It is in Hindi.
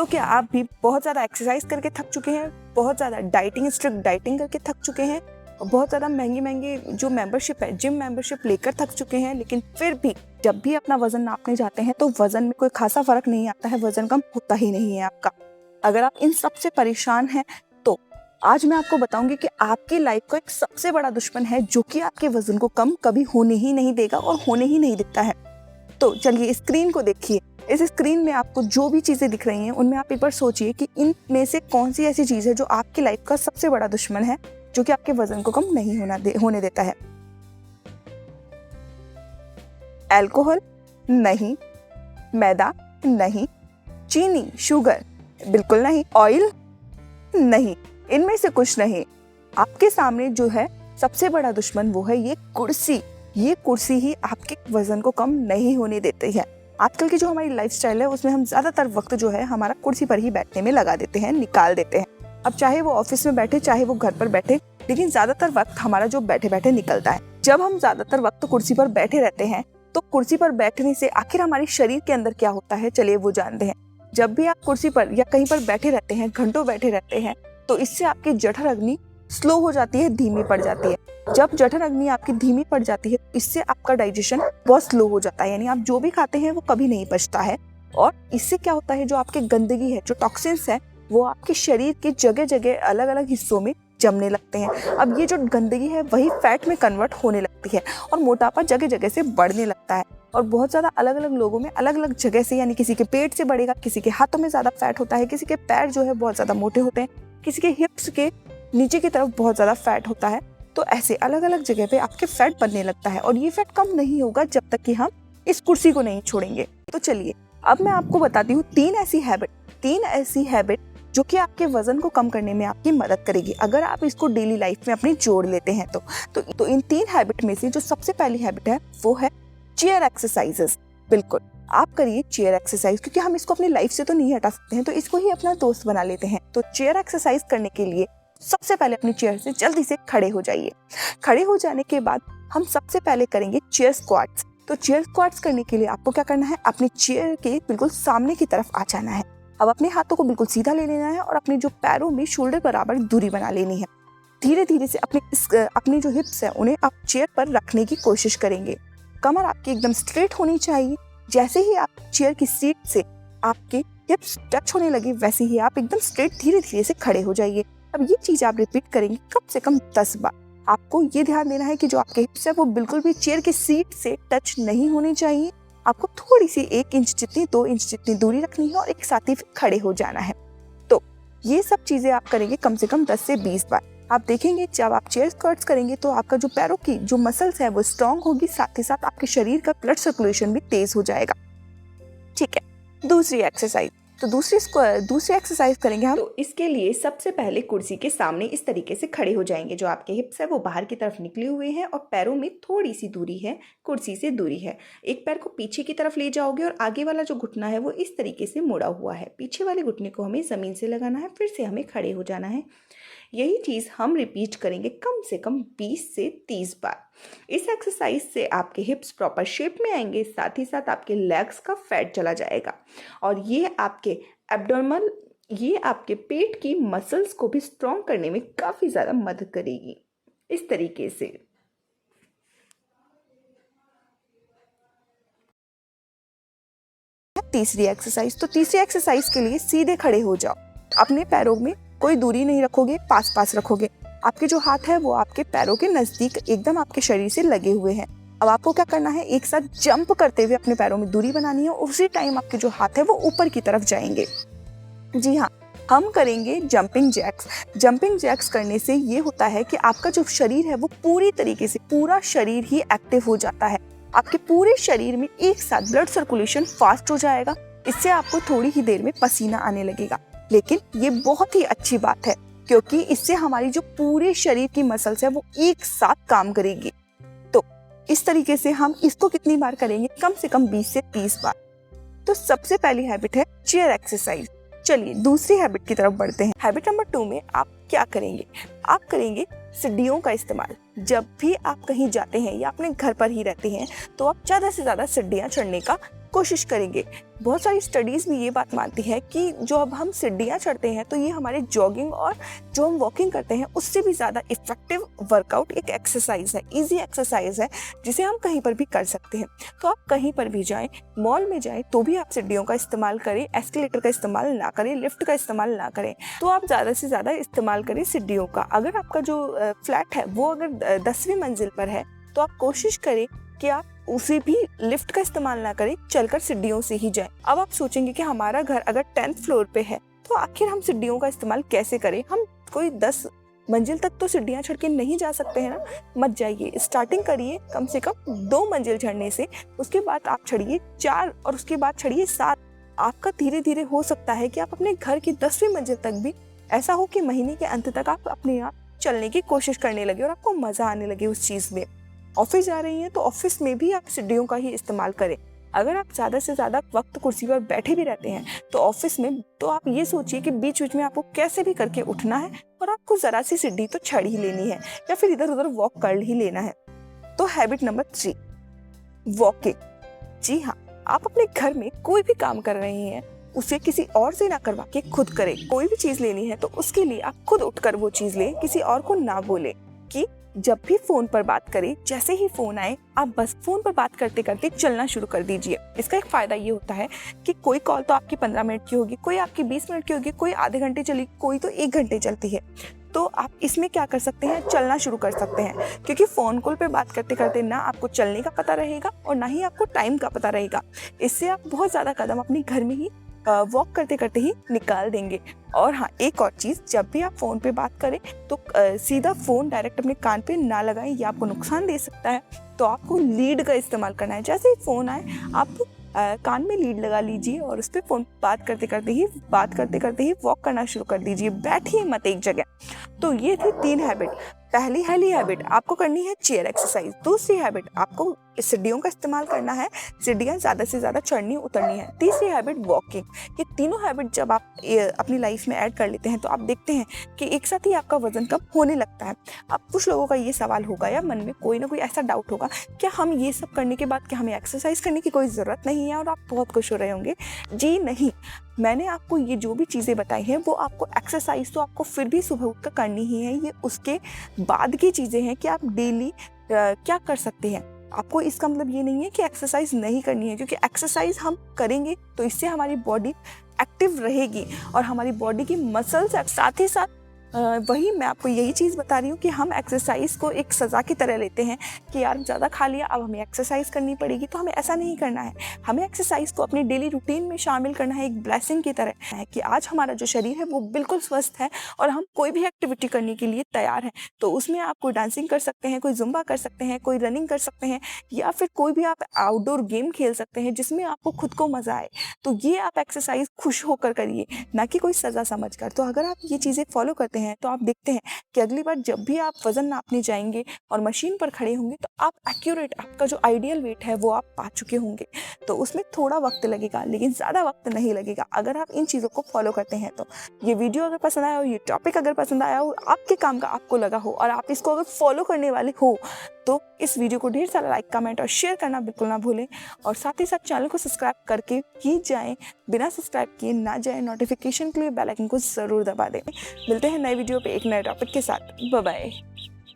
तो क्या आप भी बहुत ज़्यादा एक्सरसाइज करके थक चुके हैं, बहुत ज़्यादा स्ट्रिक्ट डाइटिंग करके थक चुके हैं, बहुत ज़्यादा महंगी जो मेंबरशिप है, जिम मेंबरशिप लेकर थक चुके हैं, लेकिन फिर भी जब भी अपना वजन नापने जाते हैं तो वजन में कोई खासा फर्क नहीं आता है, वजन कम होता ही नहीं है आपका। अगर आप इन सब से परेशान हैं तो आज मैं आपको बताऊंगी कि आपकी लाइफ का एक सबसे बड़ा दुश्मन है जो कि आपके वजन को कम कभी होने ही नहीं देगा और होने ही नहीं देता है। तो चलिए स्क्रीन को देखिए। इस स्क्रीन में आपको जो भी चीजें दिख रही हैं उनमें आप एक बार सोचिए कि इनमें से कौन सी ऐसी चीज है जो आपकी लाइफ का सबसे बड़ा दुश्मन है, जो कि आपके वजन को कम नहीं होने देता है। अल्कोहल नहीं, मैदा नहीं, चीनी कुकर बिल्कुल नहीं, ऑयल नहीं, इनमें से कुछ नहीं। आपके सामने जो है सबसे बड़ा दुश्मन वो है ये कुर्सी। ये कुर्सी ही आपके वजन को कम नहीं होने देती है। आजकल की जो हमारी लाइफस्टाइल है उसमें हम ज्यादातर वक्त जो है हमारा कुर्सी पर ही बैठने में लगा देते हैं, निकाल देते हैं। अब चाहे वो ऑफिस में बैठे, चाहे वो घर पर बैठे, लेकिन ज्यादातर वक्त हमारा जो बैठे बैठे निकलता है। जब हम ज्यादातर वक्त कुर्सी पर बैठे रहते हैं तो कुर्सी पर बैठने से आखिर हमारे शरीर के अंदर क्या होता है, चलिए वो जानते हैं। जब भी आप कुर्सी पर या कहीं पर बैठे रहते हैं, घंटों बैठे रहते हैं, तो इससे आपकी जठर अग्नि स्लो हो जाती है, धीमी पड़ जाती है। जब जठर अग्नि आपकी धीमी पड़ जाती है, इससे आपका डाइजेशन बहुत स्लो हो जाता है, यानी आप जो भी खाते हैं वो कभी नहीं पचता है। और इससे क्या होता है, जो आपकी गंदगी है, जो टॉक्सिन्स है, वो आपके शरीर के जगह जगह अलग अलग हिस्सों में जमने लगते हैं। अब ये जो गंदगी है वही फैट में कन्वर्ट होने लगती है और मोटापा जगह जगह से बढ़ने लगता है। और बहुत ज्यादा अलग अलग लोगों में अलग अलग जगह से, यानी किसी के पेट से बढ़ेगा, किसी के हाथों में ज्यादा फैट होता है, किसी के पैर जो है बहुत ज्यादा मोटे होते हैं, किसी के हिप्स के नीचे की तरफ बहुत ज्यादा फैट होता है। तो ऐसे अलग अलग जगह पे आपके फैट बनने लगता है और ये फैट कम नहीं होगा जब तक कि हम इस कुर्सी को नहीं छोड़ेंगे। तो चलिए अब मैं आपको बताती हूँ तीन ऐसी हैबिट जो कि आपके वजन को कम करने में आपकी मदद करेगी, अगर आप इसको डेली लाइफ में अपनी जोड़ लेते हैं तो इन तीन हैबिट में से जो सबसे पहली हैबिट है वो है चेयर एक्सरसाइजेस। बिल्कुल आप करिए चेयर एक्सरसाइज, क्योंकि हम इसको अपनी लाइफ से तो नहीं हटा सकते हैं, तो इसको ही अपना दोस्त बना लेते हैं। तो चेयर एक्सरसाइज करने के लिए सबसे पहले अपनी चेयर से जल्दी से खड़े हो जाइए। खड़े हो जाने के बाद हम सबसे पहले करेंगे चेयर स्क्वाट्स। तो चेयर स्क्वाट्स करने के लिए आपको क्या करना है, अपनी चेयर के बिल्कुल सामने की तरफ आ जाना है। अब अपने हाथों को बिल्कुल सीधा ले लेना है और अपने जो पैरों में शोल्डर बराबर दूरी बना लेनी है। धीरे धीरे से अपनी जो हिप्स है उन्हें आप चेयर पर रखने की कोशिश करेंगे। कमर आपकी एकदम स्ट्रेट होनी चाहिए। जैसे ही आप चेयर की सीट से आपके हिप्स टच होने लगे, वैसे ही आप एकदम स्ट्रेट धीरे धीरे से खड़े हो जाइए। अब ये चीज आप रिपीट करेंगे कम से कम 10 बार। आपको ये ध्यान देना है कि जो आपके हिप्स है वो बिल्कुल भी चेयर की सीट से टच नहीं होनी चाहिए। आपको थोड़ी सी 1 इंच जितनी 2 इंच जितनी दूरी रखनी है और एक साथ ही खड़े हो जाना है। तो ये सब चीजें आप करेंगे कम से कम 10 से 20 बार। आप देखेंगे जब आप चेयर स्क्वाट्स करेंगे तो आपका जो पैरों की जो मसल्स है वो स्ट्रांग होगी, साथ ही साथ आपके शरीर का ब्लड सर्कुलेशन भी तेज हो जाएगा। ठीक है, दूसरी एक्सरसाइज। तो दूसरी एक्सरसाइज करेंगे हम। तो इसके लिए सबसे पहले कुर्सी के सामने इस तरीके से खड़े हो जाएंगे। जो आपके हिप्स है वो बाहर की तरफ निकले हुए हैं और पैरों में थोड़ी सी दूरी है, कुर्सी से दूरी है। एक पैर को पीछे की तरफ ले जाओगे और आगे वाला जो घुटना है वो इस तरीके से मुड़ा हुआ है। पीछे वाले घुटने को हमें जमीन से लगाना है, फिर से हमें खड़े हो जाना है। यही चीज़ हम रिपीट करेंगे कम से कम 20 से 30 बार। इस एक्सरसाइज से आपके हिप्स प्रॉपर शेप में आएंगे, साथ ही साथ आपके लेग्स का फैट चला जाएगा और ये आपके पेट की मसल्स को भी स्ट्रॉन्ग करने में काफ़ी ज़्यादा मदद करेगी। इस तरीके से तीसरी एक्सरसाइज के लिए सीधे खड़े हो जाओ। अपने पैरों में कोई दूरी नहीं रखोगे, पास पास रखोगे। आपके जो हाथ है वो आपके पैरों के नजदीक एकदम आपके शरीर से लगे हुए हैं। अब आपको क्या करना है, एक साथ जंप करते हुए अपने पैरों में दूरी बनानी है। उसी टाइम आपके जो हाथ है वो ऊपर की तरफ जाएंगे। जी हाँ, हम करेंगे जंपिंग जैक्स। जंपिंग जैक्स करने से ये होता है कि आपका जो शरीर है वो पूरी तरीके से, पूरा शरीर ही एक्टिव हो जाता है। आपके पूरे शरीर में एक साथ ब्लड सर्कुलेशन फास्ट हो जाएगा। इससे आपको थोड़ी ही देर में पसीना आने लगेगा, लेकिन ये बहुत ही अच्छी बात है क्योंकि इससे हमारी जो पूरे शरीर की मसल्स है वो एक साथ काम करेगी। तो इस तरीके से हम इसको कितनी बार करेंगे, कम से कम 20 से 30 बार। तो सबसे पहली हैबिट है चेयर एक्सरसाइज। चलिए दूसरी हैबिट की तरफ बढ़ते हैं। हैबिट नंबर 2 में आप क्या करेंगे, आप करेंगे सीढ़ियों का इस्तेमाल। जब भी आप कहीं जाते हैं या अपने घर पर ही रहते हैं तो आप ज़्यादा से ज़्यादा सीढ़ियाँ चढ़ने का कोशिश करेंगे। बहुत सारी स्टडीज़ भी ये बात मानती है कि जो अब हम सीढ़ियाँ चढ़ते हैं तो ये हमारे जॉगिंग और जो हम वॉकिंग करते हैं उससे भी ज़्यादा इफेक्टिव वर्कआउट एक एक्सरसाइज है, ईजी एक्सरसाइज है जिसे हम कहीं पर भी कर सकते हैं। तो आप कहीं पर भी जाएं, मॉल में जाएं तो भी आप सीढ़ियों का इस्तेमाल करें, एस्केलेटर का इस्तेमाल ना करें, लिफ्ट का इस्तेमाल ना करें। तो आप ज़्यादा से ज़्यादा इस्तेमाल करें सीढ़ियों का। अगर आपका जो फ्लैट है वो अगर 10वीं मंजिल पर है तो आप कोशिश करें कि आप उसे भी लिफ्ट का इस्तेमाल ना करें, चलकर सीढ़ियों से ही जाएं। अब आप सोचेंगे कि हमारा घर अगर 10th फ्लोर पे है तो आखिर हम सीढ़ियों का इस्तेमाल कैसे करें, हम कोई 10 मंजिल तक तो सीढ़ियां चढ़ के नहीं जा सकते हैं ना। मत जाइए, स्टार्टिंग करिए कम से कम 2 मंजिल चढ़ने से, उसके बाद आप चढ़िए 4 और उसके बाद चढ़िए 7। आपका धीरे धीरे हो सकता है कि आप अपने घर की 10वीं मंजिल तक भी ऐसा हो कि महीने के अंत तक आप अपने आप चलने की कोशिश करने लगे और आपको मजा आने लगे उस चीज में। ऑफिस जा रही हैं तो ऑफिस में भी आप सीढ़ियों का ही इस्तेमाल करें। अगर आप ज़्यादा से ज़्यादा वक्त कुर्सी पर बैठे भी रहते हैं तो ऑफिस में, तो आप ये सोचिए कि बीच बीच में आपको कैसे भी करके उठना है और आपको ज़रा सी सीढ़ी तो चढ़ ही लेनी है या फिर इधर उधर वॉक कर ही लेना है। तो हैबिट नंबर 3, वॉकिंग। जी हाँ, आप अपने घर में कोई भी काम कर रहे हैं उसे किसी और से ना करवा के खुद करें। कोई भी चीज़ लेनी है तो उसके लिए आप खुद उठकर वो चीज़ लें, किसी और को ना बोले। कि जब भी फोन पर बात करें, जैसे ही फोन आए आप बस फोन पर बात करते करते चलना शुरू कर दीजिए। इसका एक फायदा ये होता है कि कोई कॉल तो आपकी 15 मिनट की होगी, कोई आपकी 20 मिनट की होगी, कोई आधे घंटे चली, कोई तो 1 घंटे चलती है। तो आप इसमें क्या कर सकते हैं, चलना शुरू कर सकते हैं, क्योंकि फोन कॉल पे बात करते करते ना आपको चलने का पता रहेगा और ना ही आपको टाइम का पता रहेगा। इससे आप बहुत ज़्यादा कदम अपने घर में ही वॉक करते करते ही निकाल देंगे। और हाँ, एक और चीज़, जब भी आप फ़ोन पे बात करें तो सीधा फ़ोन डायरेक्ट अपने कान पे ना लगाएं, ये आपको नुकसान दे सकता है। तो आपको लीड का इस्तेमाल करना है। जैसे ही फ़ोन आए आप कान में लीड लगा लीजिए और उस पर फ़ोन बात करते करते ही वॉक करना शुरू कर दीजिए। बैठिए मत एक जगह। तो ये थी 3 हैबिट। पहली हैबिट आपको करनी है चेयर एक्सरसाइज। दूसरी हैबिट आपको सीढ़ियों का इस्तेमाल करना है, सीढ़ियाँ ज़्यादा से ज़्यादा चढ़नी उतरनी है। तीसरी हैबिट वॉकिंग। ये तीनों हैबिट जब आप अपनी लाइफ में ऐड कर लेते हैं तो आप देखते हैं कि एक साथ ही आपका वजन कम होने लगता है। अब कुछ लोगों का ये सवाल होगा या मन में कोई ना कोई ऐसा डाउट होगा, क्या हम ये सब करने के बाद क्या हमें एक्सरसाइज करने की कोई ज़रूरत नहीं है? और आप बहुत खुश हो रहे होंगे। जी नहीं, मैंने आपको ये जो भी चीज़ें बताई हैं वो आपको एक्सरसाइज तो आपको फिर भी सुबह उठकर करनी ही है। ये उसके बाद की चीज़ें हैं कि आप डेली क्या कर सकते हैं। आपको इसका मतलब ये नहीं है कि एक्सरसाइज नहीं करनी है, क्योंकि एक्सरसाइज हम करेंगे तो इससे हमारी बॉडी एक्टिव रहेगी और हमारी बॉडी की मसल्स, साथ ही साथ वही मैं आपको यही चीज़ बता रही हूँ कि हम एक्सरसाइज को एक सज़ा की तरह लेते हैं कि यार ज़्यादा खा लिया अब हमें एक्सरसाइज करनी पड़ेगी। तो हमें ऐसा नहीं करना है। हमें एक्सरसाइज को अपनी डेली रूटीन में शामिल करना है, एक ब्लेसिंग की तरह है कि आज हमारा जो शरीर है वो बिल्कुल स्वस्थ है और हम कोई भी एक्टिविटी करने के लिए तैयार हैं। तो उसमें आप कोई डांसिंग कर सकते हैं, कोई जुम्बा कर सकते हैं, कोई रनिंग कर सकते हैं, या फिर कोई भी आप आउटडोर गेम खेल सकते हैं जिसमें आपको खुद को मज़ा आए। तो ये आप एक्सरसाइज खुश होकर करिए, ना कि कोई सज़ा समझ कर। तो अगर आप ये चीज़ें फॉलो करते हैं तो आप देखते हैं कि अगली बार जब भी आप वजन नापने जाएंगे और मशीन पर खड़े होंगे तो आप एक्यूरेट, आपका जो आइडियल वेट है वो आप पा चुके होंगे। तो उसमें थोड़ा वक्त लगेगा लेकिन ज़्यादा वक्त नहीं लगेगा अगर आप इन चीज़ों को फॉलो करते हैं। तो ये वीडियो अगर पसंद आया हो, ये टॉपिक अगर पसंद आया हो, आपके काम का आपको लगा हो और आप इसको अगर फॉलो करने वाले हो तो इस वीडियो को ढेर सारा लाइक, कमेंट और शेयर करना बिल्कुल ना भूलें। और साथ ही साथ चैनल को सब्सक्राइब करके ही जाएं, बिना सब्सक्राइब किए ना जाएं। नोटिफिकेशन के लिए बेल आइकन को ज़रूर दबा दें। मिलते हैं नए वीडियो पे एक नए टॉपिक के साथ। Bye bye.